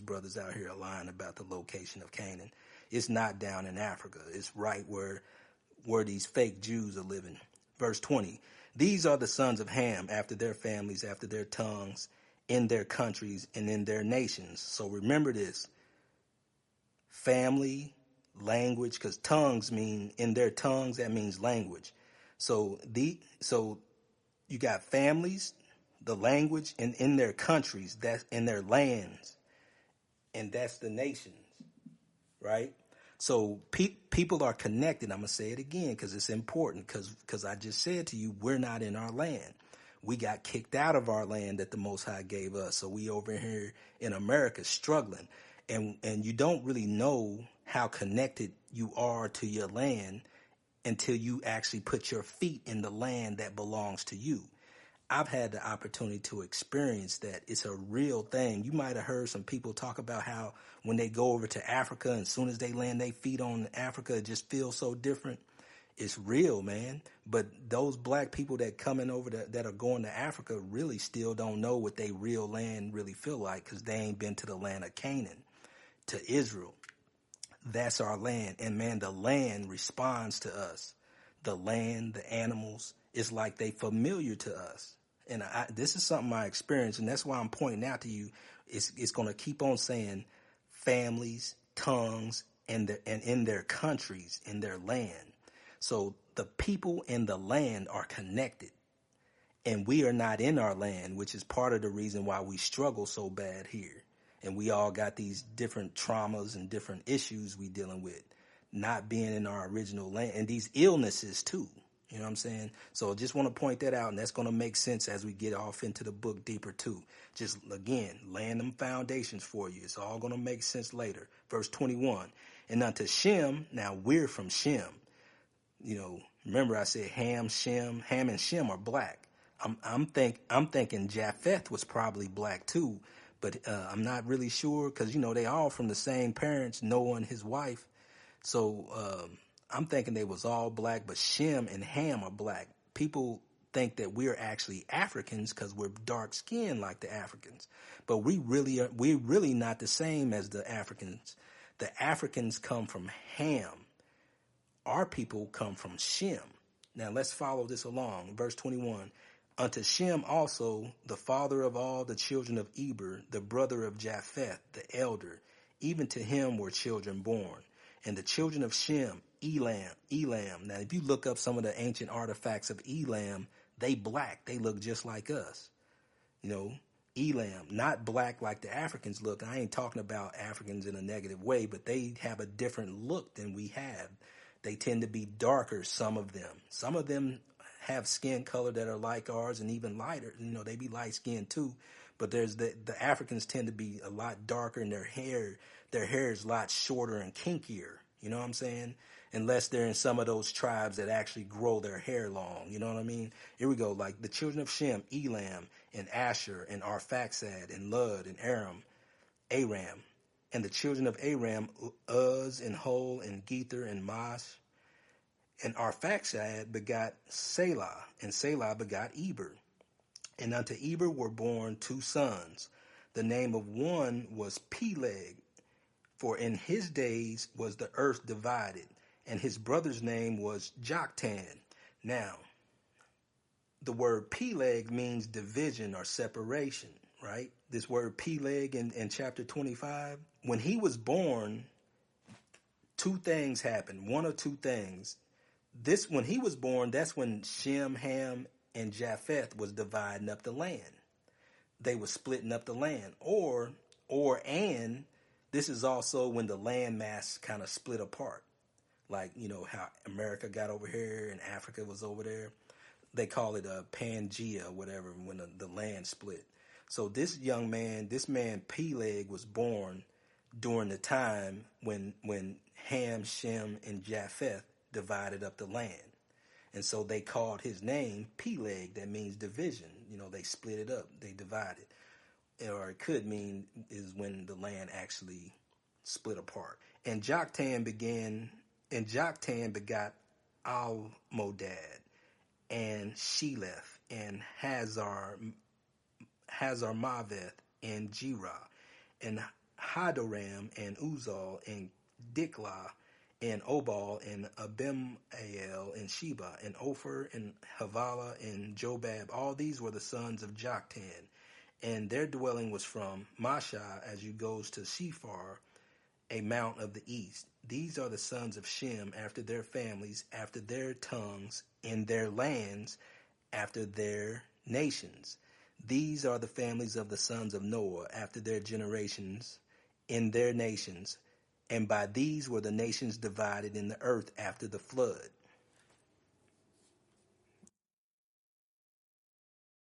brothers out here are lying about the location of Canaan. It's not down in Africa. It's right where these fake Jews are living. Verse 20, these are the sons of Ham after their families, after their tongues, in their countries and in their nations. So remember this, family, language, because tongues mean, in their tongues, that means language. So you got families, the language, and in their countries, that's in their lands, and that's the nations, right? So people are connected. I'm going to say it again because it's important, because I just said to you, we're not in our land. We got kicked out of our land that the Most High gave us. So we over here in America struggling. And you don't really know how connected you are to your land until you actually put your feet in the land that belongs to you. I've had the opportunity to experience that. It's a real thing. You might have heard some people talk about how when they go over to Africa and as soon as they land their feet on Africa, it just feels so different. It's real, man. But those black people that coming over that are going to Africa really still don't know what they real land really feel like, because they ain't been to the land of Canaan, to Israel. That's our land. And man, the land responds to us. The land, the animals, it's like they familiar to us. And this is something I experienced, and that's why I'm pointing out to you. It's going to keep on saying families, tongues, and in their countries, in their land. So the people in the land are connected, and we are not in our land, which is part of the reason why we struggle so bad here. And we all got these different traumas and different issues we dealing with, not being in our original land, and these illnesses too. You know what I'm saying? So just want to point that out, and that's going to make sense as we get off into the book deeper too. Just, again, laying them foundations for you. It's all going to make sense later. Verse 21, and unto Shem, now we're from Shem. You know, remember I said Ham and Shem are black. I'm thinking Japheth was probably black too, but I'm not really sure, because, you know, they all from the same parents, Noah and his wife. So I'm thinking they was all black, but Shem and Ham are black. People think that we're actually Africans because we're dark skinned like the Africans, but we're really not the same as the Africans. The Africans come from Ham. Our people come from Shem. Now let's follow this along. Verse 21, unto Shem also, the father of all the children of Eber, the brother of Japheth, the elder, even to him were children born. And the children of Shem, Elam. Now, if you look up some of the ancient artifacts of Elam, they black. They look just like us. You know, Elam, not black like the Africans look. I ain't talking about Africans in a negative way, but they have a different look than we have. They tend to be darker, some of them. Some of them have skin color that are like ours and even lighter. You know, they be light skinned too. But there's the Africans tend to be a lot darker, and their hair is a lot shorter and kinkier. You know what I'm saying? Unless they're in some of those tribes that actually grow their hair long. You know what I mean? Here we go. Like the children of Shem, Elam, and Asher, and Arphaxad, and Lud, and Aram. And the children of Aram, Uz, and Hol, and Gether, and Mash. And Arphaxad begot Selah, and Selah begot Eber. And unto Eber were born 2 sons. The name of one was Peleg, for in his days was the earth divided, and his brother's name was Joktan. Now, the word Peleg means division or separation, right? This word Peleg in chapter 25, when he was born, 2 things happened, one or 2 things. When he was born, that's when Shem, Ham, and Japheth was dividing up the land. They were splitting up the land. And this is also when the land mass kind of split apart. Like, you know, how America got over here and Africa was over there. They call it a Pangea, whatever, when the land split. So this man Peleg was born during the time when Ham, Shem, and Japheth divided up the land. And so they called his name Peleg, that means division. You know, they split it up, they divided. Or it could mean is when the land actually split apart. And Joktan begot Almodad, and Sheleth, and Hazar Maveth, and Jerah. And Hadoram, and Uzal, and Diklah, and Obal, and Abimael, and Sheba, and Ophir, and Havilah, and Jobab. All these were the sons of Joktan. And their dwelling was from Mashah as you goes to Shephar, a mount of the east. These are the sons of Shem after their families, after their tongues, in their lands, after their nations. These are the families of the sons of Noah after their generations, in their nations. And by these were the nations divided in the earth after the flood.